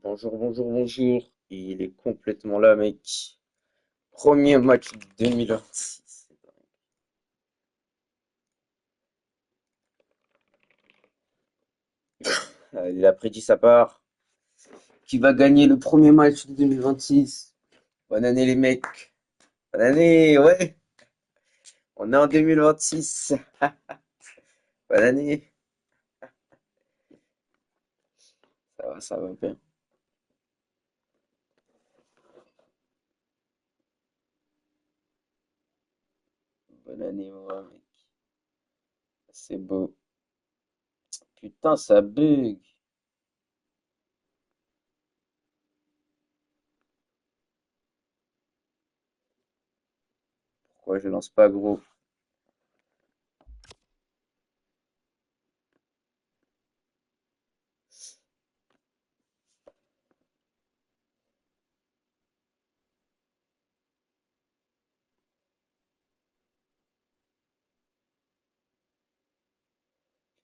Bonjour, bonjour, bonjour. Il est complètement là, mec. Premier match 2026. Il a prédit sa part. Qui va gagner le premier match de 2026? Bonne année, les mecs. Bonne année, ouais. On est en 2026. Bonne année. Ça va bien. Bonne année, moi, mec. C'est beau. Putain, ça bug. Pourquoi je lance pas, gros?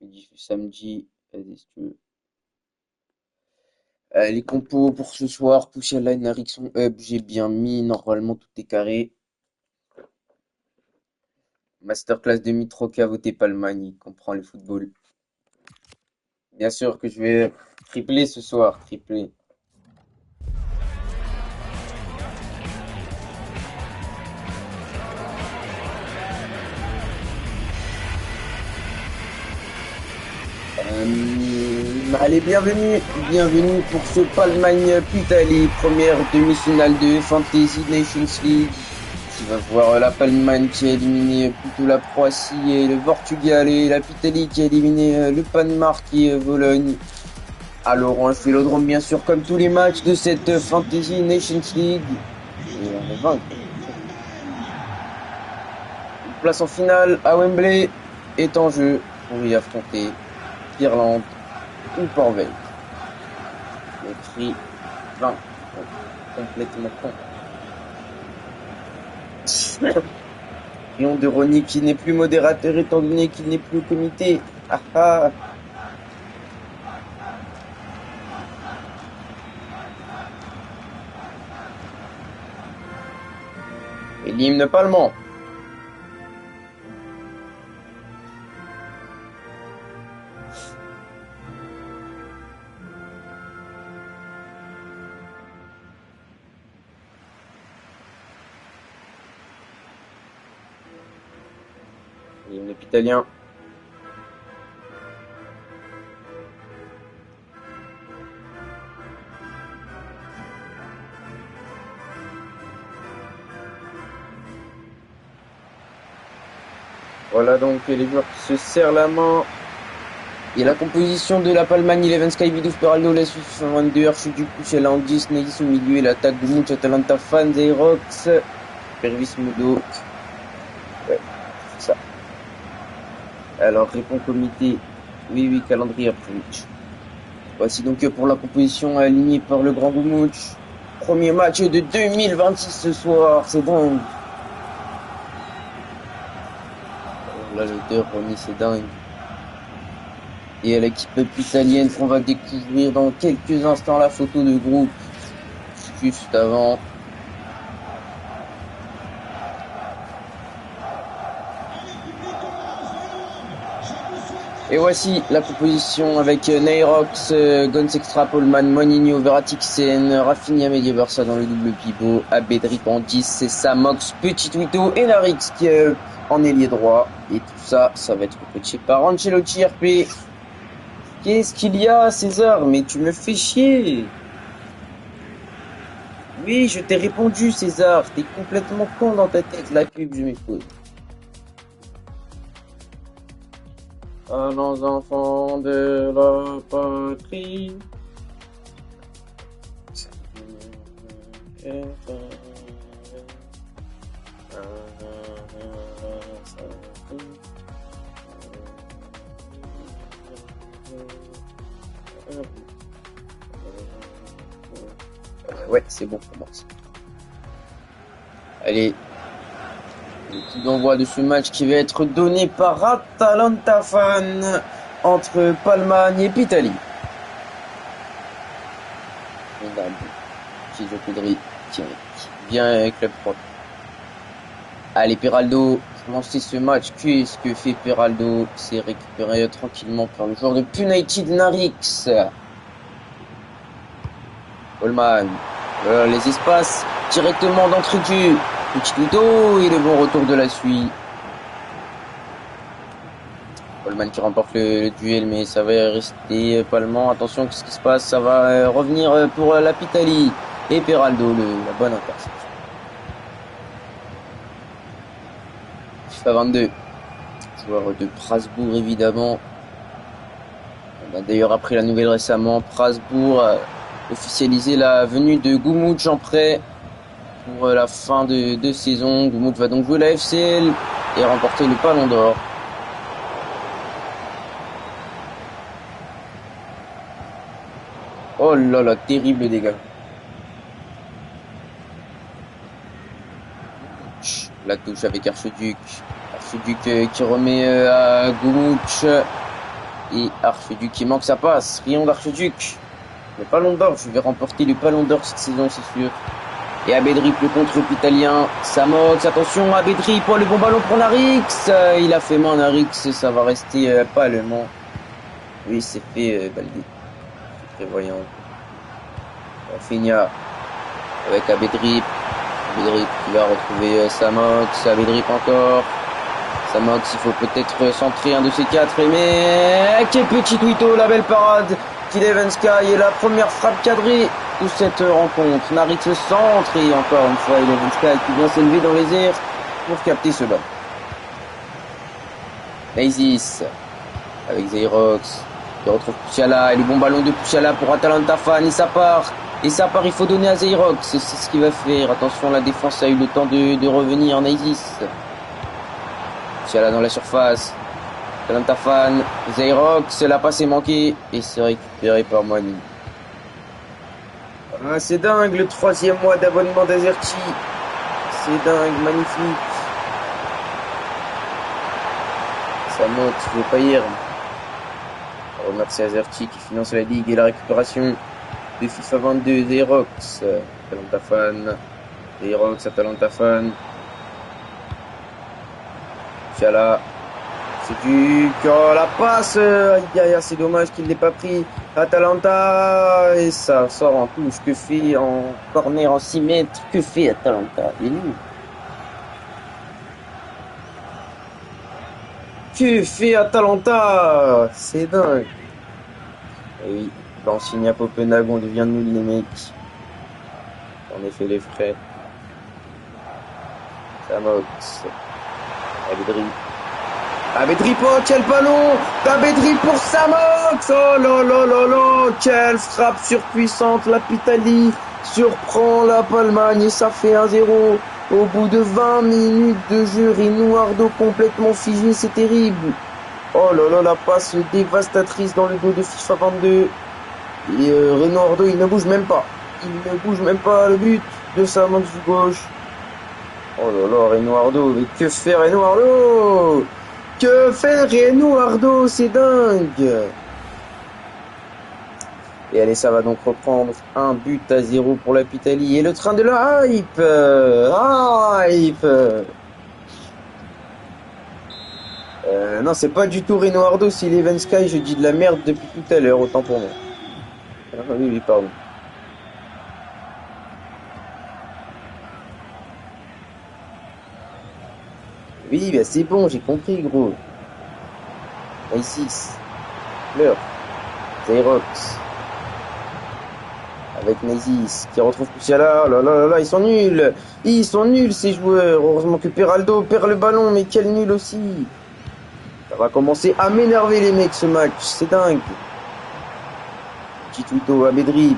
Je dis samedi. Vas-y, si tu veux. Les compos pour ce soir, Push Line, Ericsson Hub, j'ai bien mis. Normalement, tout est carré. Masterclass de Mitroka, voté Palmani, il comprend le football. Bien sûr que je vais tripler ce soir, tripler. Allez, bienvenue pour ce Palmagne-Pitali, première demi-finale de Fantasy Nations League, qui va voir la Palmagne qui a éliminé plutôt la Croatie et le Portugal, et la Pitali qui a éliminé le Danemark et Vologne. À l'Orange Vélodrome, bien sûr, comme tous les matchs de cette Fantasy Nations League. Et on est vaincu. Place en finale à Wembley est en jeu pour y affronter Irlande ou Portveille. Le cri 20. Complètement con. Lion de Ronnie qui n'est plus modérateur étant donné qu'il n'est plus au comité. Ah ah. Et l'hymne palmant. L'hymne italien. Voilà donc les joueurs qui se serrent la main. Et la composition de la Palmagne, Eleven Sky, Viduf, Peraldo, La Suisse, Van Der, du coup, chez Landis, Negis au milieu, et l'attaque de Mouch, Atalanta, Fans, Aerox, Pervis Mudo. Ouais, c'est ça. Alors, répond comité. Oui, calendrier approach. Voici donc pour la composition alignée par le grand Goumouch. Premier match de 2026 ce soir, c'est dingue. Oh, là, l'odeur, Ronnie, c'est dingue. Et à l'équipe italienne qu'on va découvrir dans quelques instants la photo de groupe. Juste avant. Et voici la composition avec Nairox, Gons Extra, Polman, Moninho, Veratixen, Rafinha, Media Barça dans le double pivot, Abedric en 10, c'est Samox, Petit Twito et Narix qui est en ailier droit. Et tout ça, ça va être coaché par Ancelotti RP. Qu'est-ce qu'il y a, César? Mais tu me fais chier. Oui, je t'ai répondu, César. T'es complètement con dans ta tête, la pub, je m'écoute. Allons enfants de la patrie. Ouais, c'est bon, on commence. Allez, le coup d'envoi de ce match qui va être donné par Atalanta Fan entre Palmagne et Pitali. On a Chizo Kudri qui vient avec club propre. Allez, Peraldo, lancer ce match. Qu'est-ce que fait Peraldo? C'est récupéré tranquillement par le joueur de United Narix. Coleman, les espaces directement d'entrée du petit Tuto et le bon retour de la suite. Coleman qui remporte le duel, mais ça va rester Palman. Attention, qu'est-ce qui se passe? Ça va revenir pour la Pitali. Et Peraldo, la bonne interception. FIFA 22, joueur de Prasbourg évidemment. On a d'ailleurs appris la nouvelle récemment. Prasbourg a officialisé la venue de Goumouch en prêt pour la fin de saison. Goumouch va donc jouer la FCL et remporter le Ballon d'Or. Oh là là, terrible dégât. La touche avec Archiduc. Archiduc qui remet à Goumouch. Et Archiduc qui manque sa passe. Rion d'Archiduc. Le Ballon d'Or. Je vais remporter le Ballon d'Or cette saison, c'est sûr. Et Abedrip, le contre italien. Samox, attention, Abedrip, oh, le bon ballon pour Narix. Il a fait main Narix et ça va rester Palman. Oui, c'est fait Baldi. Prévoyant. Figna avec Abedrip. Abedrip qui va retrouver Samox. Abedrip encore. Samox, il faut peut-être centrer un de ces quatre. Mais quel petit Twito, la belle parade d'Eleven Sky et la première frappe cadrée de cette rencontre. Narix le centre et encore une fois Eleven Sky qui vient s'élever dans les airs pour capter ce ballon. Naizis avec Zeirox qui retrouve Puciala et le bon ballon de Puciala pour Atalanta Fan et ça part. Et ça part, il faut donner à Zeirox, c'est ce qu'il va faire. Attention, la défense a eu le temps de revenir. Naizis. Puciala dans la surface. Atalanta Fan, Zeirox, la passe est manquée et c'est récupéré par Moani. Ah, c'est dingue, le 3e mois d'abonnement d'Azerty. C'est dingue, magnifique. Ça monte, je veux pas hier. On remercie Azerty qui finance la ligue et la récupération de FIFA 22, Zeirox, Atalanta Fan, Zeirox, Atalanta Fan. Fiala, c'est du... Oh, la passe, c'est dommage qu'il n'ait pas pris. Atalanta, et ça sort en touche. Que fait en corner en 6 mètres? Que fait Atalanta? Il est nul. Que fait Atalanta? C'est dingue. Et oui, dans Signa Copenhague, on devient nul les mecs. En effet, les frais. Samox. Abedrip. Abedrip, oh, quel ballon d'Abedrip pour Samox. Oh là là là là. Quelle frappe surpuissante. La Pitali surprend la Palmagne et ça fait 1-0. Au bout de 20 minutes de jeu, Renouardo complètement figé, c'est terrible. Oh là là, la passe dévastatrice dans le dos de FIFA 22. Et Renouardo, il ne bouge même pas. Il ne bouge même pas, le but de Samox du gauche. Oh là là, Renouardo, mais que fait Renouardo? Que fait Renouardo? C'est dingue. Et allez, ça va donc reprendre 1-0 pour la Pitali. Et le train de la hype. Hype. Non, c'est pas du tout Renouardo, c'est Eleven Sky. Je dis de la merde depuis tout à l'heure, autant pour moi. Ah, oui, pardon. Oui, bah c'est bon, j'ai compris, gros. Naizis. Fleur. Zeirox. Avec Naizis qui retrouve Puciala. Oh là là là là, ils sont nuls. Ils sont nuls ces joueurs. Heureusement que Peraldo perd le ballon, mais quel nul aussi. Ça va commencer à m'énerver les mecs ce match. C'est dingue. Petit Twito, Abedrip.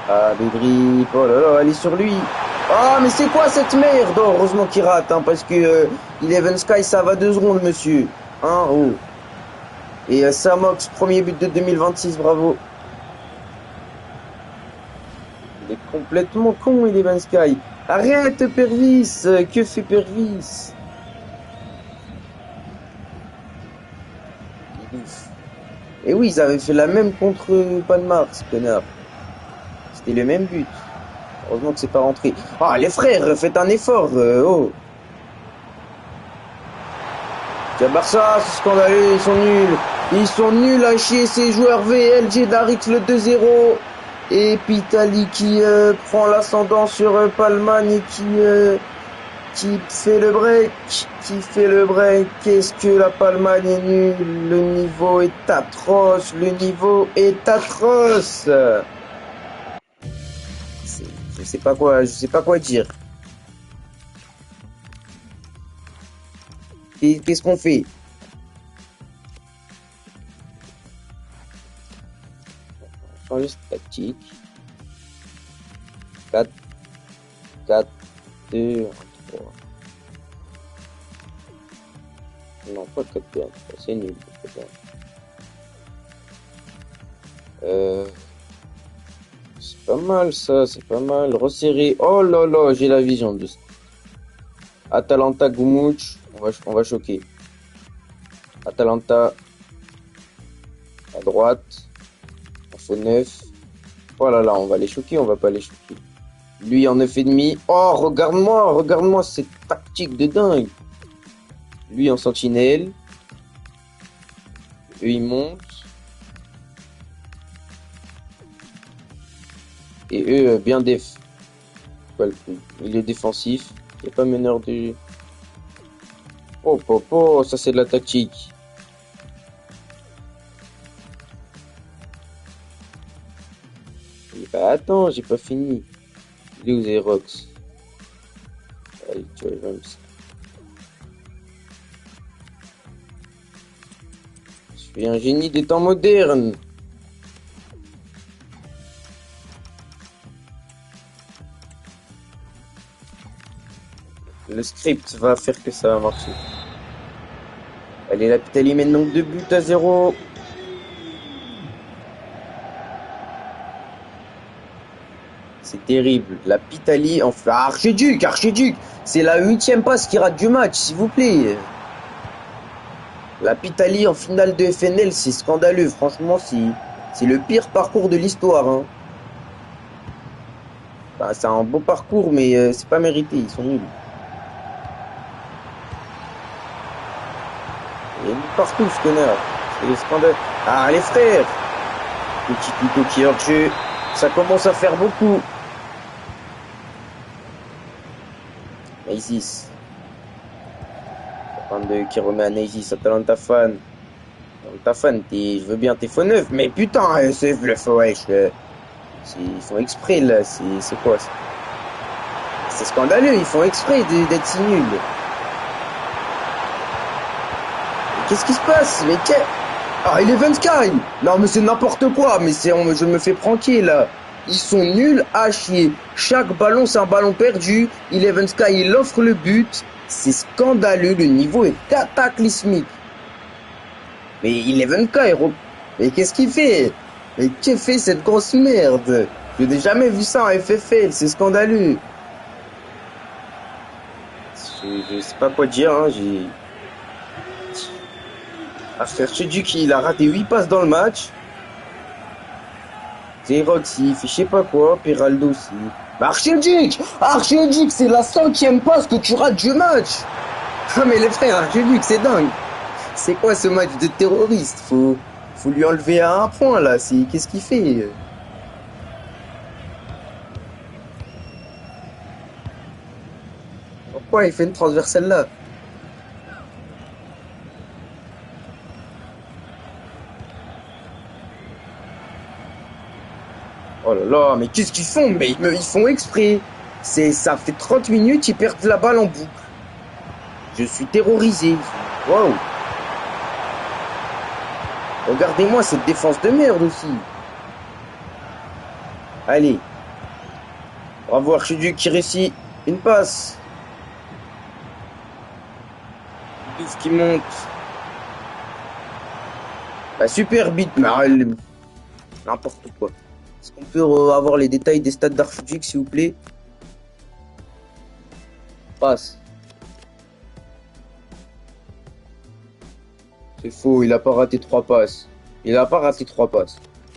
Abedrip. Oh là là, allez sur lui. Ah, mais c'est quoi cette merde? Oh, heureusement qu'il rate, hein, parce que Eleven Sky, ça va 2 secondes, monsieur. Hein, oh. Et Samox, premier but de 2026, bravo. Il est complètement con, Eleven Sky. Arrête, Pervis. Que fait Pervis? Et oui, ils avaient fait la même contre Palmar, ce connard. C'était le même but. Heureusement que c'est pas rentré. Ah, les frères, faites un effort. Oh. Tiens, Barça, c'est scandaleux, ils sont nuls. Ils sont nuls à chier ces joueurs VLG Darix le 2-0. Et Pitali qui prend l'ascendant sur Palman et qui fait le break. Qui fait le break. Qu'est-ce que la Palman est nulle. Le niveau est atroce. Le niveau est atroce. Je sais pas quoi dire. Qu'est-ce qu'on fait? Changer de tactique. 4, 4, 2, 3. Non, pas 4, 2, 3. C'est nul. C'est pas mal ça, c'est pas mal. Resserrer. Oh là là, j'ai la vision de ça. Atalanta Gumuch, on va choquer. Atalanta à droite, on fait 9. Oh là là, on va les choquer, on va pas les choquer. Lui en 9,5. Oh, regarde-moi cette tactique de dingue. Lui en sentinelle. Eux ils montent. Et eux bien def. Pas le coup. Il est défensif. Il n'y a pas meneur de... Oh, ça c'est de la tactique. Et bah attends, j'ai pas fini. Il est où Xerox? Allez, tu vois, même ça. Je suis un génie des temps modernes. Le script va faire que ça va marcher. Allez, la Pitali mène donc 2-0. C'est terrible. La Pitali, enfin, Archiduc. C'est la 8e passe qui rate du match, s'il vous plaît. La Pitali en finale de FNL, c'est scandaleux. Franchement, c'est le pire parcours de l'histoire. Hein. Enfin, c'est un beau parcours, mais c'est pas mérité. Ils sont nuls. Il est mis partout, ce connard. C'est le scandale. Ah, les frères. Petit couteau qui est hors jeu. Ça commence à faire beaucoup. Isis. 22 qui remet à Isis, Atalanta fan. Atalanta fan, je veux bien t'es faux neuf, mais putain, c'est le faux, wesh. Ils font exprès, là. C'est quoi, ça? C'est scandaleux, ils font exprès d'être si nuls. Qu'est-ce qui se passe? Ah, il est 20 Sky. Non, mais c'est n'importe quoi. Mais je me fais pranker, là. Ils sont nuls à chier. Chaque ballon, c'est un ballon perdu. Eleven Sky, il offre le but. C'est scandaleux. Le niveau est cataclysmique. Mais Eleven Sky, mais qu'est-ce qu'il fait? Mais qu'est-ce qu'il fait cette grosse merde? Je n'ai jamais vu ça en FFL. C'est scandaleux. Je sais pas quoi dire, hein. Archiduc, il a raté 8 passes dans le match. Xerox, il fait je sais pas quoi. Peraldo aussi. Archiduc, c'est la 100e passe que tu rates du match. Ah mais les frères, Archiduc, c'est dingue. C'est quoi ce match de terroriste? Faut lui enlever à un point là. Qu'est-ce qu'il fait? Pourquoi il fait une transversale là? Oh là là, mais qu'est-ce qu'ils font? Mais ils font exprès. Ça fait 30 minutes, ils perdent la balle en boucle. Je suis terrorisé. Waouh. Regardez-moi cette défense de merde aussi. Allez. Bravo Archiduc qui réussit une passe. Douf qui monte. Bah, super beat, mais n'importe quoi. Est-ce qu'on peut avoir les détails des stats d'Archiduc, s'il vous plaît? Passe. C'est faux, il a pas raté 3 passes.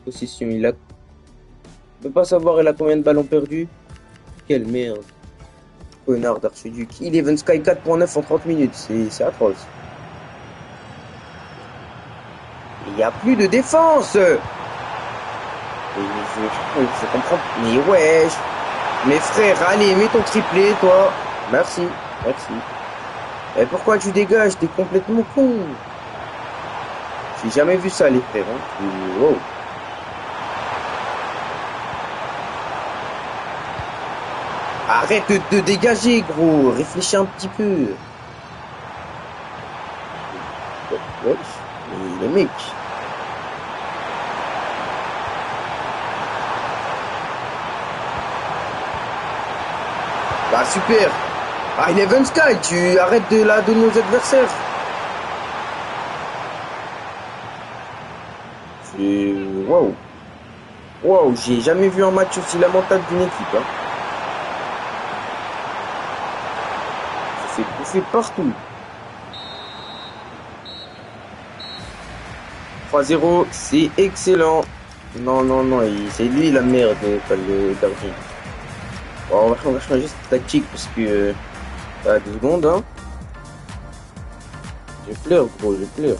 Possession, Je peux pas savoir elle a combien de ballons perdus. Quelle merde. Connard d'archiduc. Eleven Sky 4.9 en 30 minutes. C'est atroce. Il n'y a plus de défense. Et je comprends. Mais wesh. Mes frères, allez, mets ton triplé, toi. Merci. Merci. Et pourquoi tu dégages? T'es complètement con. J'ai jamais vu ça, les frères. Hein. Wow. Arrête de dégager, gros. Réfléchis un petit peu. Wesh. Mais les mecs. Bah super. Ah, Eleven Sky, tu arrêtes de la donner aux adversaires. Waouh. Waouh, j'ai jamais vu un match aussi lamentable d'une équipe. Hein. Ça fait bouffer partout. 3-0, c'est excellent. Non, non, non, c'est lui la merde, pas le gardien. Bon, on va changer cette tactique parce que... Bah, 2 secondes, hein. Je pleure, gros, je pleure.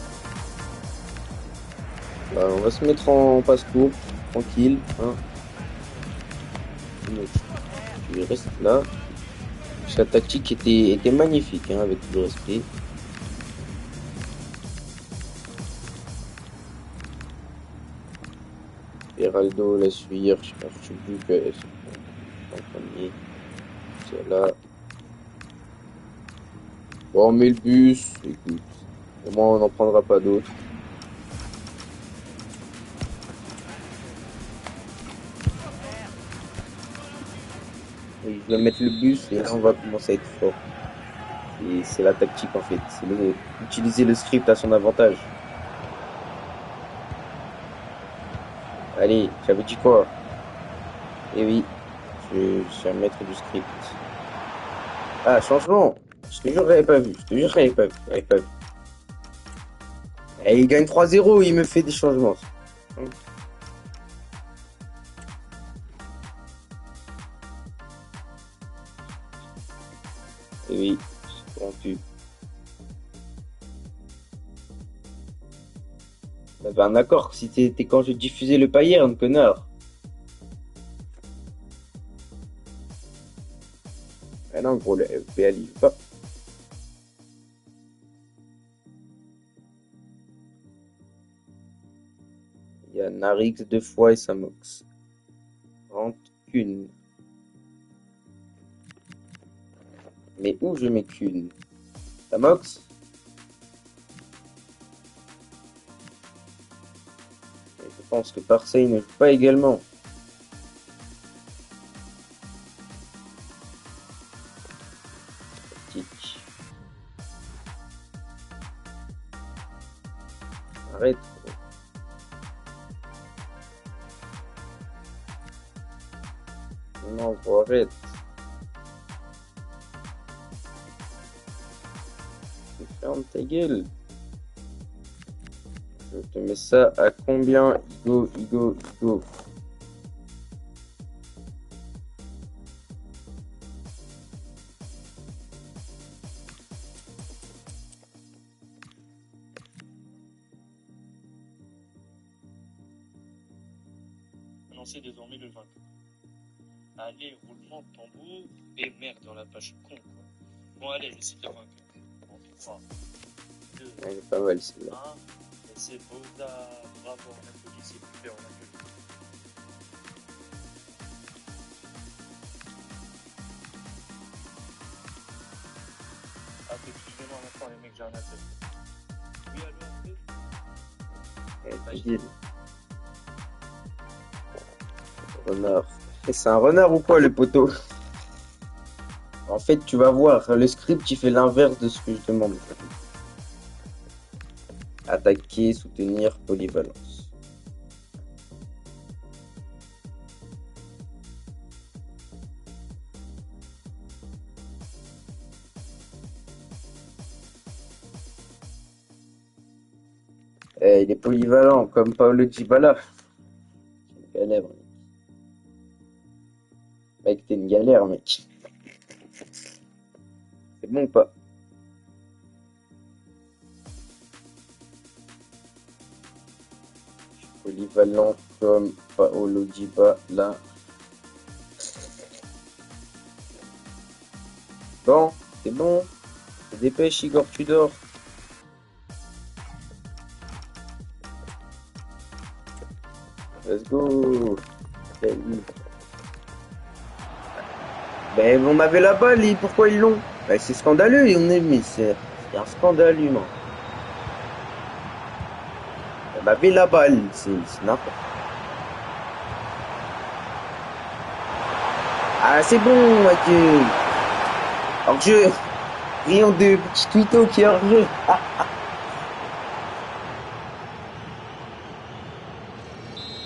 Bah, on va se mettre en passe-court, tranquille, hein. Donc, tu restes là. Sa tactique était magnifique, hein, avec tout le respect. Geraldo la suivre, je sais plus que c'est en premier. C'est là. Bon, on met le bus, écoute. Au moins, on n'en prendra pas d'autres. Et je vais mettre le bus et là, on va commencer à être fort. Et c'est la tactique en fait. C'est utiliser le script à son avantage. Allez, j'avais dit quoi? Eh oui, je suis un maître du script. Ah, changement! Je te jure, j'avais pas vu. Je te jure, j'avais pas vu. Et il gagne 3-0, il me fait des changements. Eh oui, je suis rompu. On avait un accord, si t'es quand je diffusais le Bayern, connard. Ah non, gros, le FPL, il veut pas. Il y a Narix 2 fois et Samox. Qu'une. Mais où je mets qu'une? Samox? Je pense que Parsey ne joue pas également. Tic. Arrête. Non, gros, arrête. Ferme ta gueule. Je te mets ça à combien? Igo. Annoncer désormais le vainqueur. Allez, roulement de tambour. Et merde, dans la page con, quoi. Bon, allez, je cite le vainqueur. Bon, 3, 2, Elle est pas mal celle-là. 1. Et c'est Boda. Bravo, on applaudit, c'est super, on applaudit. Ah, excusez-moi un instant, les mecs, j'ai un appel. Oui, allô, Facile. Renard. Et c'est un renard ou quoi, le poteau? En fait, tu vas voir, le script, il fait l'inverse de ce que je demande. Attaquer, soutenir, polyvalence. Il est polyvalent, comme Paulo Dybala. Galère. Mec, t'es une galère, mec. C'est bon ou pas? Polyvalent comme Paolo Dybala. Bon, c'est bon. Dépêche, Igor Tudor. Let's go. Salut. Ben, on avait la balle et pourquoi ils l'ont? Ben, c'est scandaleux et on est, mais c'est un scandale humain. On avait la balle, c'est n'importe. Ah, c'est bon, Mathieu. Hors-jeu. Rayon de petit Twito qui est hors-jeu. Ah,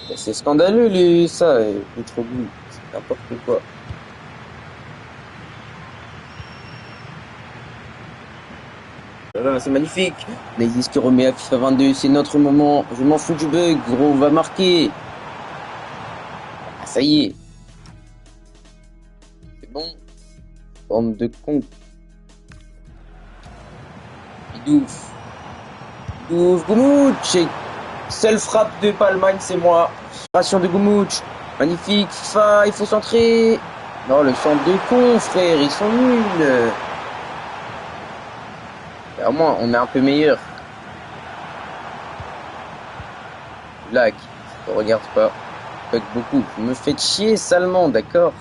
ben, c'est scandaleux, ça, Petroglou. C'est n'importe quoi. Voilà, c'est magnifique. Neizis qui remet à FIFA 22, c'est notre moment. Je m'en fous du bug, gros, on va marquer. Ah, ça y est. C'est bon. Bande de cons. Bidouf. Bidouf, Goumouch. Seule frappe de Palmagne, c'est moi. Ration de Goumouch. Magnifique. FIFA, il faut centrer. Non, le centre de con, frère, ils sont nuls. Et au moins, on est un peu meilleur. Lag. Je regarde pas. Bug beaucoup. Vous me faites chier salement, d'accord?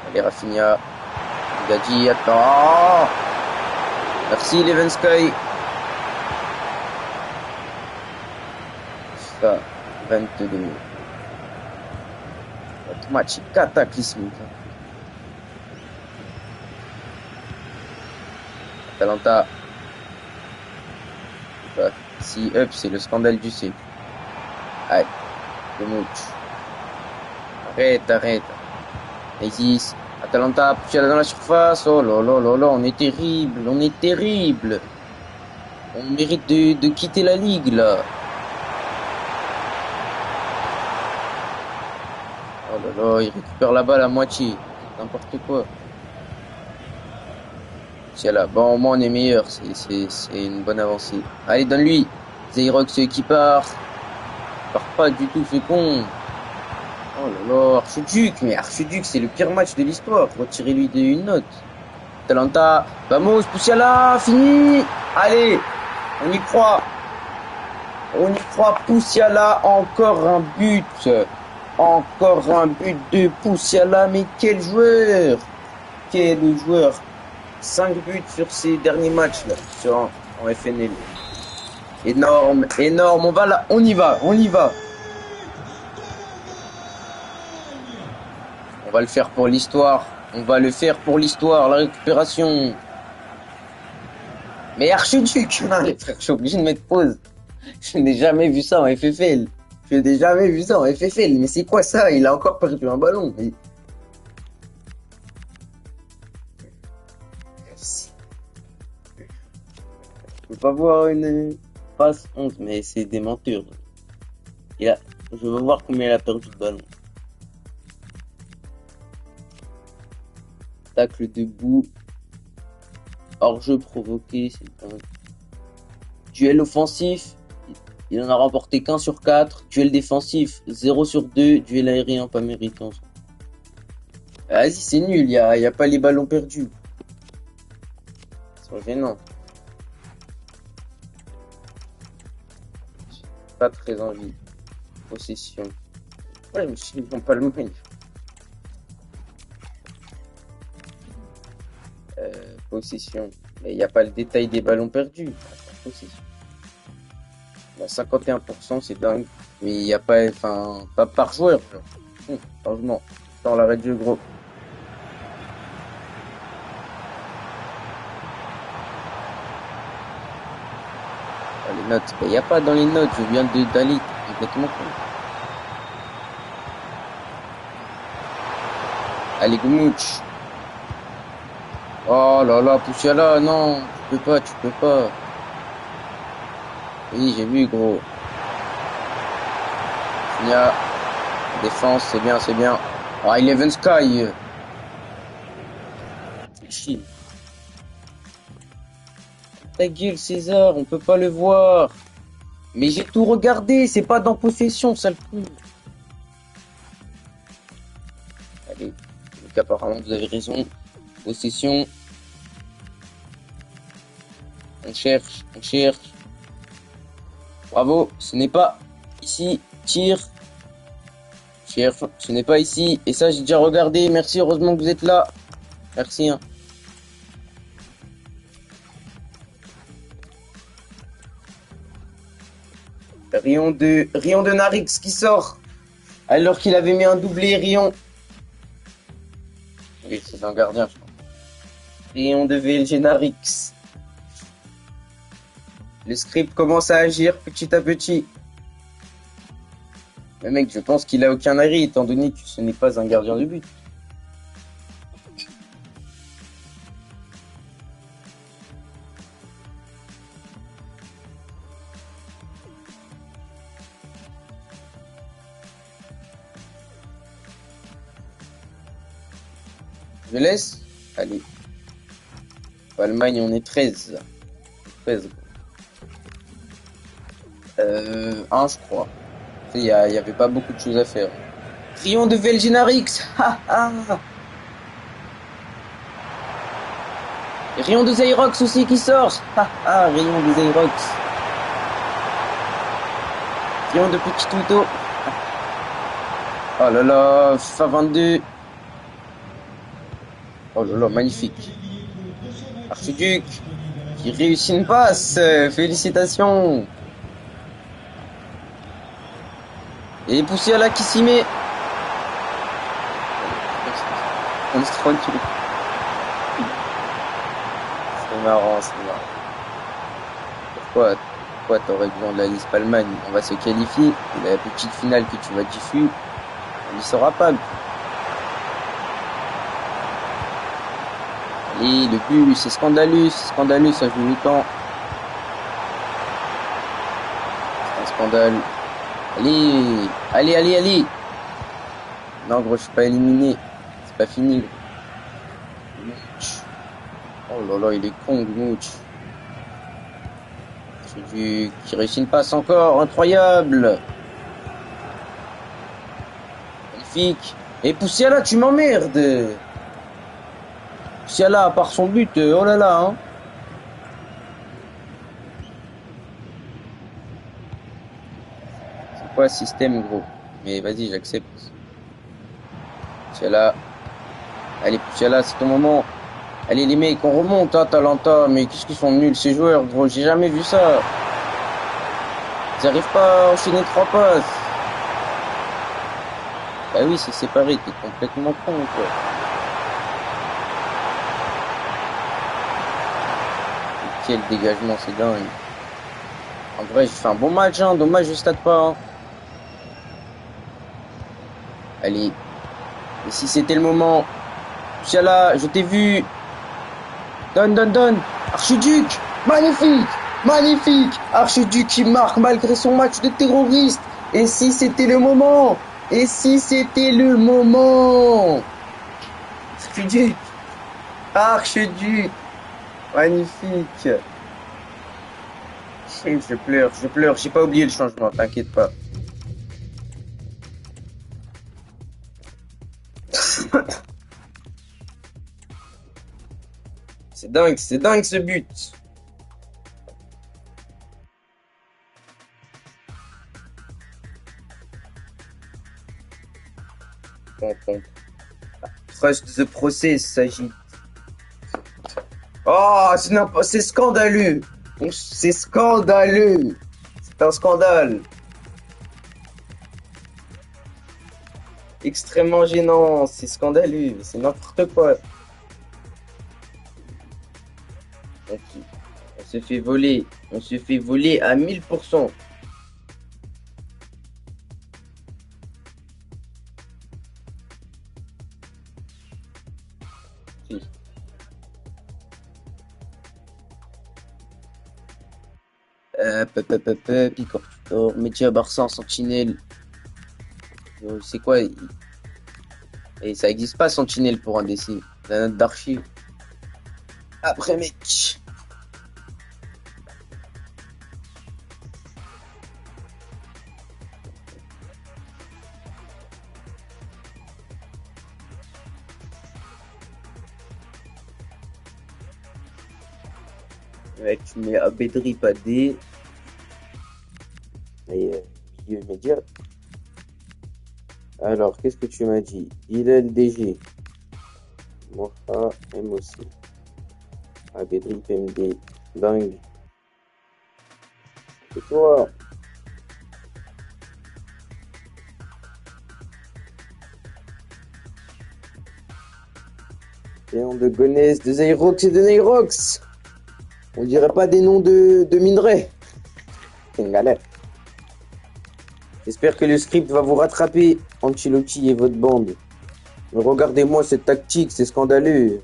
Allez, Rafinha. Il a dit, attends. Merci, Levensky. Ça, 22. Notre match est cataclysmique. Atalanta. Si up, c'est le scandale du siècle. Allez, Goumouch. Arrête. Isis, Atalanta, Pucciala dans la surface. Oh là là là là, on est terrible. On mérite de quitter la ligue là. Oh là là, il récupère la balle à moitié. N'importe quoi. Pucciala, bon, au moins on est meilleur. C'est une bonne avancée. Allez, donne-lui. Zeirox qui part. Il part pas du tout ce con. Oh là là, Archiduc, mais Archiduc c'est le pire match de l'histoire, retirez-lui une note. Atalanta, vamos, Poussiala, fini. Allez, on y croit, Poussiala, encore un but de Poussiala, mais quel joueur, 5 buts sur ces derniers matchs là, en FNL. Énorme, on y va. On va le faire pour l'histoire. La récupération. Mais Archiduc, non, les frères, je suis obligé de mettre pause. Je n'ai jamais vu ça en FFL. Mais c'est quoi ça? Il a encore perdu un ballon. Mais... Je peux pas voir une passe 11, mais c'est des mentures. Et là, je veux voir combien il a perdu de ballon. Tacle debout. Hors-jeu provoqué, c'est dingue. Duel offensif, il en a remporté qu'1 sur 4. Duel défensif, 0 sur 2. Duel aérien, pas méritant. Vas-y, c'est nul, il y a pas les ballons perdus. C'est gênant. J'ai pas très envie. Possession. Ouais, mais ils vont pas le mettre. Possession. Mais il n'y a pas le détail des ballons perdus. Possession. 51%, c'est dingue. Mais il n'y a pas, pas par joueur. Changement. Dans l'arrêt de jeu, gros. Les notes. Il n'y a pas dans les notes. Je viens d'aller complètement con. Allez, Goumouch. Oh là là, Poussiala, non. Tu peux pas. Oui, j'ai vu, gros. Rafinha. Défense, c'est bien, c'est bien. Ah, Eleven Sky. Chier. Ta gueule, César, on peut pas le voir. Mais j'ai tout regardé, c'est pas dans possession, sale coup. Allez, donc apparemment vous avez raison. Possession. On cherche, on cherche. Bravo, ce n'est pas ici. Tire. Cherche, ce n'est pas ici. Et ça, j'ai déjà regardé. Merci, heureusement que vous êtes là. Merci. Hein. Rion de Narix qui sort. Alors qu'il avait mis un doublé, Rion. Oui, c'est un gardien, je crois. Rion de VLG Narix. Le script commence à agir petit à petit. Mais mec, je pense qu'il a aucun arrêt étant donné que ce n'est pas un gardien de but. Je laisse. Allez. Allemagne, on est 13. 13. 1, je crois. Il y avait pas beaucoup de choses à faire. Rion de Velginarix. Rion de Zyrox aussi qui sort. Rion de Zyrox. Rion de Petit Tuto. Oh là là, FIFA 22. Oh là là, magnifique. Archiduc qui réussit une passe. Félicitations. Et Poussiala qui s'y met. On est tranquille. C'est marrant, c'est marrant. Pourquoi t'aurais besoin de la liste Allemagne? On va se qualifier. Et la petite finale que tu vas diffuser, on n'y sera pas. Allez, le but, c'est scandaleux, ça joue le temps. C'est un scandale. Allez. Non, gros, je suis pas éliminé. C'est pas fini. Oh là là, il est con, Gmouch. Qui réussit une passe encore, incroyable. Magnifique. Et Poussiala, tu m'emmerdes. Poussiala, à part son but, oh là là, hein. C'est quoi ce système, gros? Mais vas-y, j'accepte. Poussiala. Allez, Poussiala, c'est ton moment. Allez, les mecs, on remonte, hein, Talenta. Mais qu'est-ce qu'ils sont nuls, ces joueurs, gros. J'ai jamais vu ça. Ils arrivent pas à enchaîner 3 passes. Bah oui, c'est séparé. T'es complètement con, quoi. Quel dégagement, c'est dingue. En vrai, j'ai fait un bon match, hein. Dommage, je stade pas, hein. Allez. Et si c'était le moment. Poussiala, je t'ai vu. Donne. Archiduc. Magnifique. Archiduc qui marque malgré son match de terroriste. Et si c'était le moment. Archiduc. Magnifique. Je pleure. J'ai pas oublié le changement, t'inquiète pas. C'est dingue ce but. Bon. Trust the process s'agit. Oh, c'est scandaleux. C'est scandaleux. C'est un scandale. Extrêmement gênant. C'est scandaleux. C'est n'importe quoi. On se fait voler. On se fait voler à 1000%. Picor, Média Barça en sentinelle. C'est quoi? Et ça existe pas Sentinelle pour un DC. La note d'archive. Après, mec. Mec, tu mets Abedri, pas D. Et milieu immédiat. Alors, qu'est-ce que tu m'as dit? Il est LDG. Moha, MOC. Abedri, PMD. Dingue. C'est toi. Léon de Gonesse, de Zyrox et de Nyrox. On dirait pas des noms de minerais. C'est une galère. J'espère que le script va vous rattraper, Ancelotti et votre bande. Mais regardez-moi cette tactique, c'est scandaleux.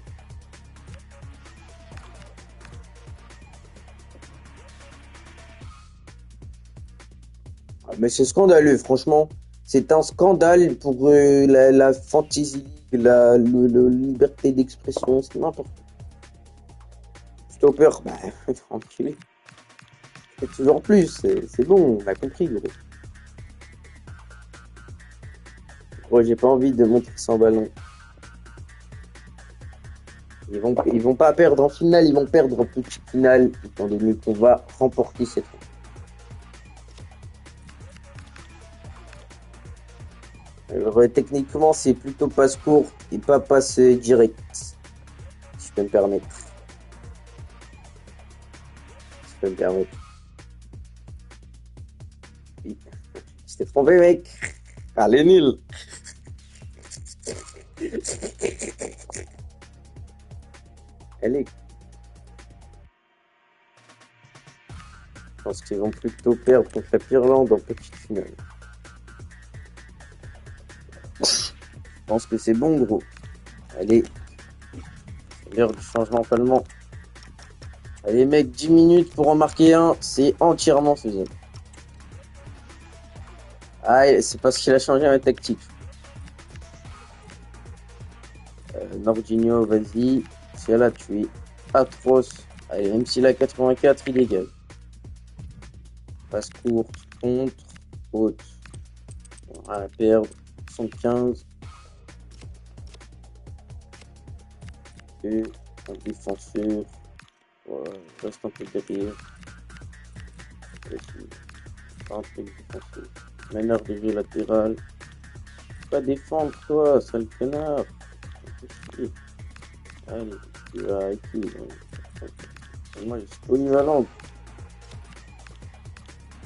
Ah, mais c'est scandaleux, franchement. C'est un scandale pour la fantasy league, la liberté d'expression, c'est n'importe quoi. Stopper, bah, enculé. C'est toujours plus, c'est bon, on a compris, gros. Gros, j'ai pas envie de montrer sans ballon. Ils vont pas perdre en finale, ils vont perdre en petite finale, étant donné qu'on va remporter cette fois. Alors, techniquement, c'est plutôt passe court et pas passe direct, si je peux me permettre. Si je peux me permettre. Oui. C'était trompé, mec. Allez, nul. Allez. Je pense qu'ils vont plutôt perdre contre la Irlande en petite finale. Je pense que c'est bon, gros. Allez. C'est l'heure du changement allemand. Allez, mec, 10 minutes pour en marquer un. C'est entièrement faisable. Ah, c'est parce qu'il a changé ma tactique. Nordinho, vas-y. C'est là, tu es atroce. Allez, même s'il a 84, il dégage. Passe courte, contre, haute. On va perdre. 75. Et un défenseur. Voilà, reste un peu derrière. Un truc défenseur. Meneur de jeu latéral. Pas défendre, toi, sale connard. Allez, tu vas arrêter. Moi, je suis polyvalent.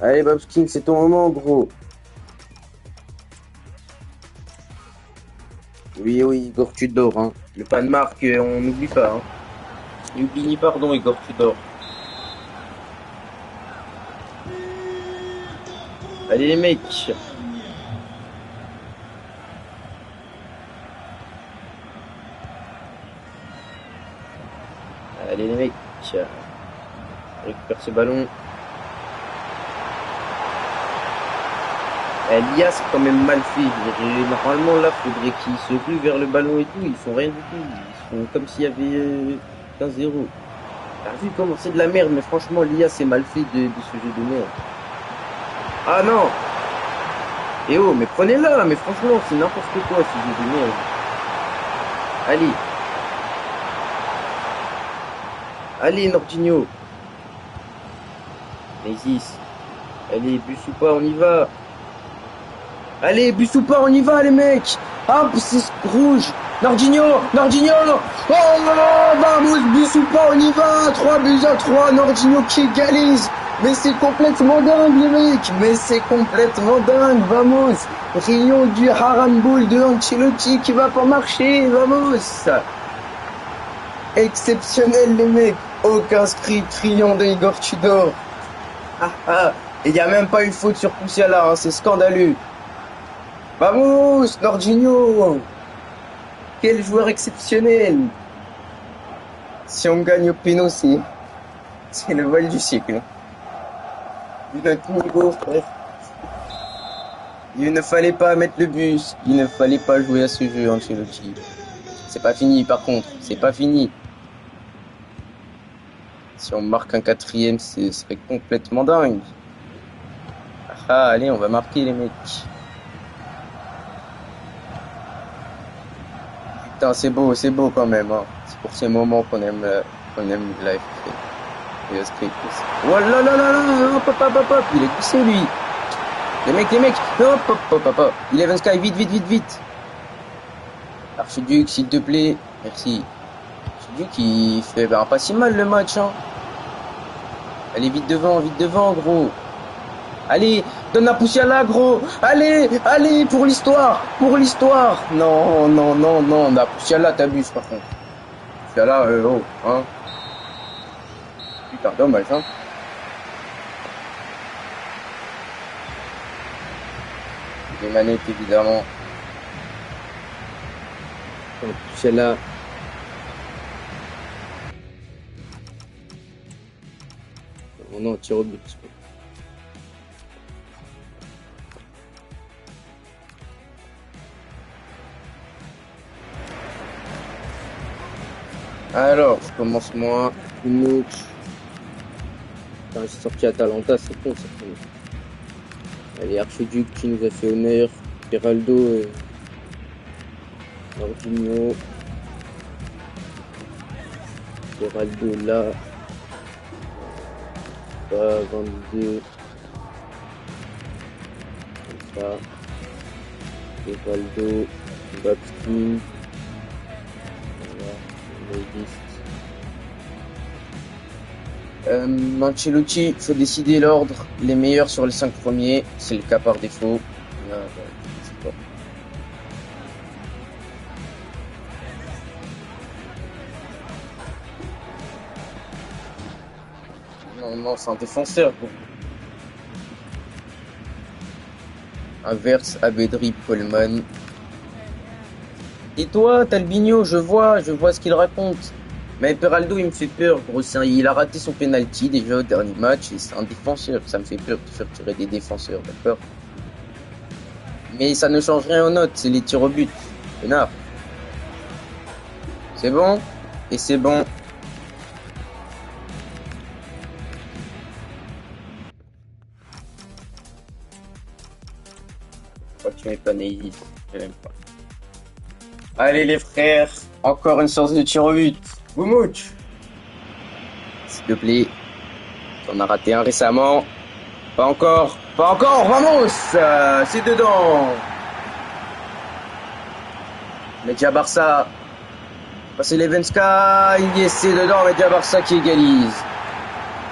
Allez, Babskin, c'est ton moment, gros. Oui, Igor Tudor, hein. Le pas de marque, on n'oublie pas, hein. N'oublie pardon, Igor Tudor. Allez, les mecs. Allez, les mecs. On récupère ce ballon. L'IA, c'est quand même mal fait. Normalement, là, faudrait qu'ils se ruent vers le ballon et tout. Ils font rien du tout. Ils font comme s'il y avait 15-0. T'as vu comment c'est de la merde, mais franchement, l'IA, c'est mal fait de ce jeu de merde. Ah non! Eh oh, mais prenez-la! Mais franchement, c'est n'importe quoi ce jeu de merde. Allez! Allez, Nordinho! Nésis! Allez, Busupa, on y va! Allez, Busupa, on y va, les mecs! Hop, c'est rouge! Nordinho! Oh, vamos, Busupa, on y va! 3-3, Nordinho qui égalise! Mais c'est complètement dingue, les mecs! Mais c'est complètement dingue, vamos! Rayon du Haramboul de Ancelotti qui va pas marcher, vamos! Exceptionnel, les mecs! Aucun script, Rayon de Igor Tudor! Et y a même pas une faute sur Poussiala, hein, c'est scandaleux! Vamos, Nordinho! Quel joueur exceptionnel! Si on gagne au péno, c'est le vol du siècle. Vu d'un tout niveau, frère. Il ne fallait pas mettre le bus. Il ne fallait pas jouer à ce jeu, Ancelotti. C'est pas fini, par contre. C'est pas fini. Si on marque un quatrième, ce serait complètement dingue. Ah, allez, on va marquer, les mecs. Putain, c'est beau quand même. Hein. C'est pour ces moments qu'on aime la FP. Oh là là là là, hop, hop, hop, hop, il est poussé, lui. Les mecs, hop, hop, hop, hop, hop. Eleven Sky, vite, vite, vite, vite. Archiduc, s'il te plaît. Merci. Archiduc, il fait pas si mal le match, hein. Allez, vite devant, gros. Allez, donne la poussière là, gros. Allez, allez, pour l'histoire. Non, non, non, non, la poussière là, t'abuses, par contre. Poussière là, oh, hein. Putain, dommage, hein. Les manettes, évidemment. Poussière là. Oh non, tir au but. Alors, je commence moi. Kumuch. J'ai sorti Atalanta, c'est con ça. Allez, Archiduc qui nous a fait honneur. Geraldo. Jorginho. Geraldo là. 22. Comme ça. Geraldo. Babskin. Ancelotti, faut décider l'ordre. Les meilleurs sur les 5 premiers, c'est le cas par défaut. Là, c'est pas. Non, non, c'est un défenseur. Inverse, Abedri, Coleman. Et toi, Talbinho, je vois ce qu'il raconte. Mais Peraldo, il me fait peur, gros. Il a raté son penalty déjà au dernier match et c'est un défenseur. Ça me fait peur de faire tirer des défenseurs, d'accord? Mais ça ne change rien aux notes, c'est les tirs au but. Connard. C'est bon? Et c'est bon. Pourquoi tu mets pas Neïs? Je l'aime pas. Allez les frères, encore une séance de tir au but. Boumouch, s'il te plaît. On a raté un récemment. Pas encore, vamos. C'est dedans. Medja Barça. C'est Eleven Sky. Yes, c'est dedans. Medja Barça qui égalise.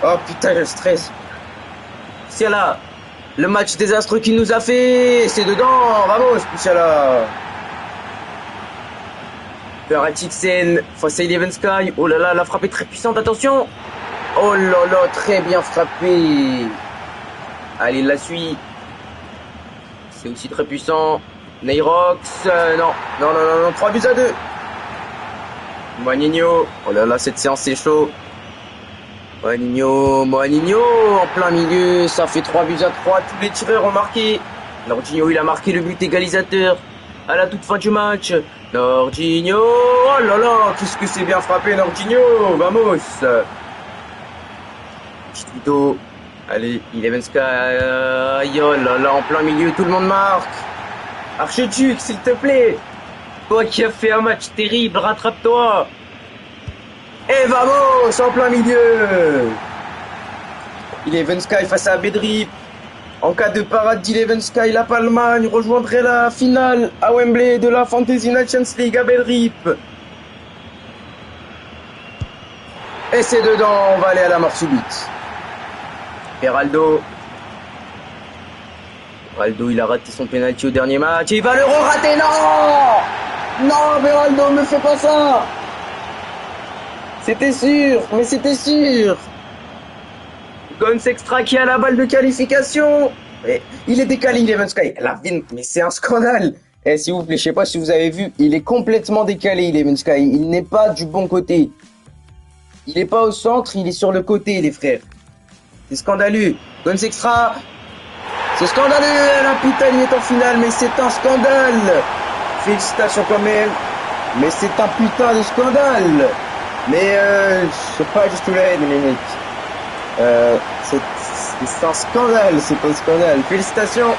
Oh putain, le stress. C'est là. Le match désastreux qu'il nous a fait. C'est dedans. Vamos, Pichiala. Ratixen face à Eleven Sky. Oh là là, la frappe est très puissante, attention. Oh là là, très bien frappé. Allez, il la suit. C'est aussi très puissant. Neyrox, non, 3-2. Moaninho. Oh là là, cette séance c'est chaud. Moaninho, en plein milieu, ça fait 3-3. Tous les tireurs ont marqué. Jorginho, il a marqué le but égalisateur à la toute fin du match. Jorginho, oh là là, qu'est-ce que c'est bien frappé, Jorginho, vamos. Petit tuto, allez, Eleven Sky, oh là là, en plein milieu, tout le monde marque. Archiduc, s'il te plaît, toi qui as fait un match terrible, rattrape-toi. Et vamos, en plein milieu. Eleven Sky face à Bedri. En cas de parade d'Eleven Sky, la Palmagne rejoindrait la finale à Wembley de la Fantasy Nations League à Belrip. Et c'est dedans, on va aller à la mort subite. Peraldo, il a raté son penalty au dernier match et il va le re-rater. Non, Peraldo, me fais pas ça. C'était sûr. Gons Extra qui a la balle de qualification. Et il est décalé, Eleven Sky. Mais c'est un scandale. Et s'il vous plaît, je sais pas si vous avez vu, il est complètement décalé, Eleven Sky. Il n'est pas du bon côté. Il est pas au centre, il est sur le côté, les frères. C'est scandaleux. Gons Extra. C'est scandaleux, la Pitali est en finale, mais c'est un scandale. Félicitations quand même, mais c'est un putain de scandale. Mais je sais pas du tout l'aide, les mecs. C'est un scandale, c'est un scandale. Félicitations.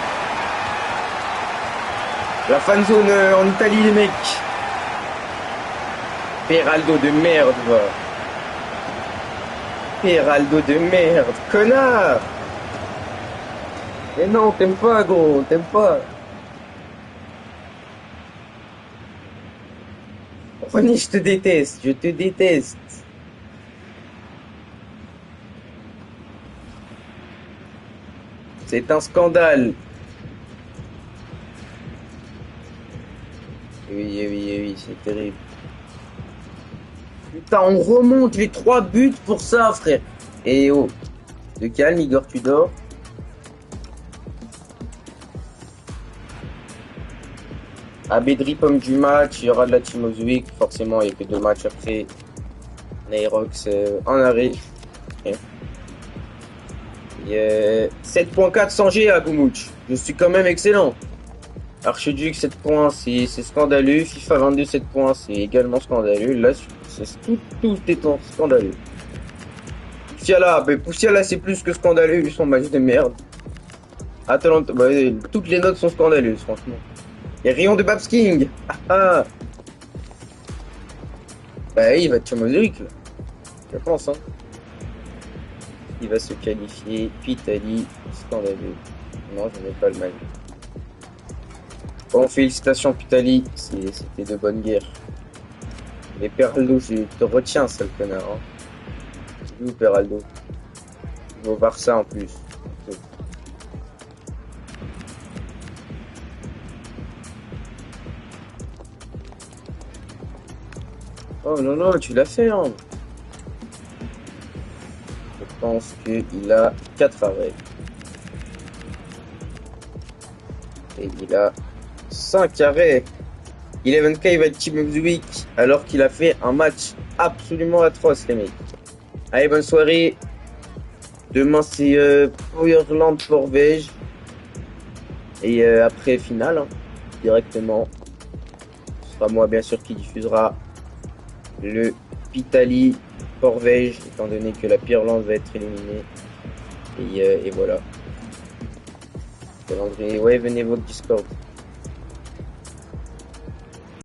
La fanzone en Italie, les mecs. Peraldo de merde, va. Peraldo de merde, connard. Mais non, t'aimes pas, gros, t'aimes pas. Ronnie, je te déteste, je te déteste. C'est un scandale. Oui, c'est terrible. Putain, on remonte les 3 buts pour ça, frère. Et oh, de calme, Igor, tu dors. Abedri, pomme du match, il y aura de la Team of the Week. Forcément, il n'y a que 2 matchs après. Nairox en arrêt. Okay. 7.4 sans G à Gumouch. Je suis quand même excellent. Archiduc 7 points, c'est scandaleux. FIFA 22 7 points, c'est également scandaleux. Là, tout est scandaleux. Poussiala, c'est plus que scandaleux vu son match de merde. Atalanta, toutes les notes sont scandaleuses, franchement. Et Rion de Babs King. Bah il va être Chamozuric là. Je pense, hein. Il va se qualifier. Pitali, scandaleux. Non, je n'ai pas le mal. Bon, félicitations Pitali, c'était de bonne guerre. Mais Peraldo, je te retiens, sale connard. Hein. Où Peraldo? Il va au Barça en plus. Oh non, tu l'as fait, hein. Je pense qu'il a 4 arrêts. Et il a 5 arrêts. 11K va être Team of the Week alors qu'il a fait un match absolument atroce, les mecs. Allez, bonne soirée. Demain, c'est Irlande Norvège. Et après, finale, hein, directement. Ce sera moi, bien sûr, qui diffusera le Pitali Norvège, étant donné que la Pirlande va être éliminée. Et voilà. Calendrier, ouais, venez votre Discord.